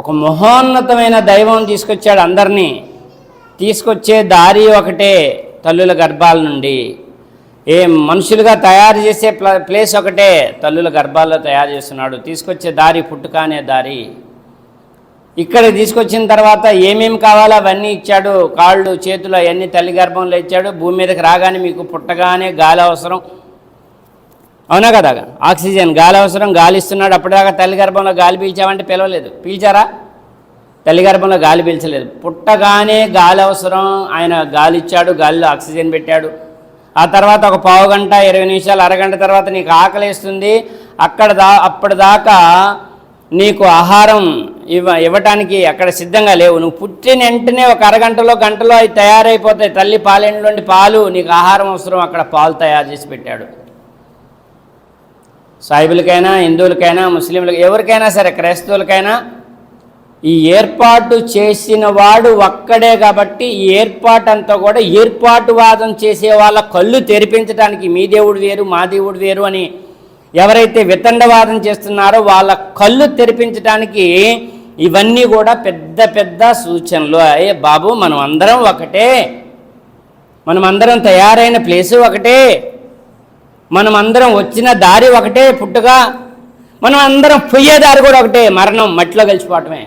ఒక మహోన్నతమైన దైవం తీసుకొచ్చాడు అందరినీ. తీసుకొచ్చే దారి ఒకటే, తల్లుల గర్భాల నుండి. మనుషులుగా తయారు చేసే ప్లేస్ ఒకటే, తల్లుల గర్భాల్లో తయారు చేస్తున్నాడు. తీసుకొచ్చే దారి పుట్టుక అనే దారి. ఇక్కడ తీసుకొచ్చిన తర్వాత ఏమేమి కావాలో అవన్నీ ఇచ్చాడు. కాళ్ళు చేతులు అవన్నీ తల్లి గర్భంలో ఇచ్చాడు. భూమి మీదకి రాగానే మీకు పుట్టగానే గాలి అవసరం, అవునా కదా? ఆక్సిజన్ గాలి అవసరం, గాలి ఇస్తున్నాడు. అప్పటిదాకా తల్లి గర్భంలో గాలి పీల్చామంటే పిలవలేదు. పీల్చారా? తల్లి గర్భంలో గాలి పీల్చలేదు. పుట్టగానే గాలి అవసరం, ఆయన గాలి ఇచ్చాడు, గాలిలో ఆక్సిజన్ పెట్టాడు. ఆ తర్వాత ఒక పావు గంట 20 నిమిషాలు అరగంట తర్వాత నీకు ఆకలిస్తుంది. అప్పటిదాకా నీకు ఆహారం ఇవ్వటానికి అక్కడ సిద్ధంగా లేవు. నువ్వు పుట్టిన వెంటనే ఒక అరగంటలో గంటలో అవి తయారైపోతాయి. తల్లి పాలేంట్లోండి పాలు, నీకు ఆహారం అవసరం, అక్కడ పాలు తయారు చేసి పెట్టాడు. సాయిబులకైనా, హిందువులకైనా, ముస్లింలకు, ఎవరికైనా సరే, క్రైస్తవులకైనా ఈ ఏర్పాటు చేసిన వాడు ఒక్కడే. కాబట్టి ఈ ఏర్పాటు అంతా కూడా ఏర్పాటువాదం చేసే వాళ్ళ కళ్ళు తెరిపించడానికి, మీ దేవుడు వేరు మా దేవుడు వేరు అని ఎవరైతే వితండవాదం చేస్తున్నారో వాళ్ళ కళ్ళు తెరిపించడానికి ఇవన్నీ కూడా పెద్ద పెద్ద సూచనలు. అయ్యే బాబు, మనం అందరం ఒకటే, మనం అందరం తయారైన ప్లేసు ఒకటే, మనం అందరం వచ్చిన దారి ఒకటే పుట్టుగా, మనం అందరం పోయే దారి కూడా ఒకటే, మరణం, మట్టిలో కలిసిపోవటమే.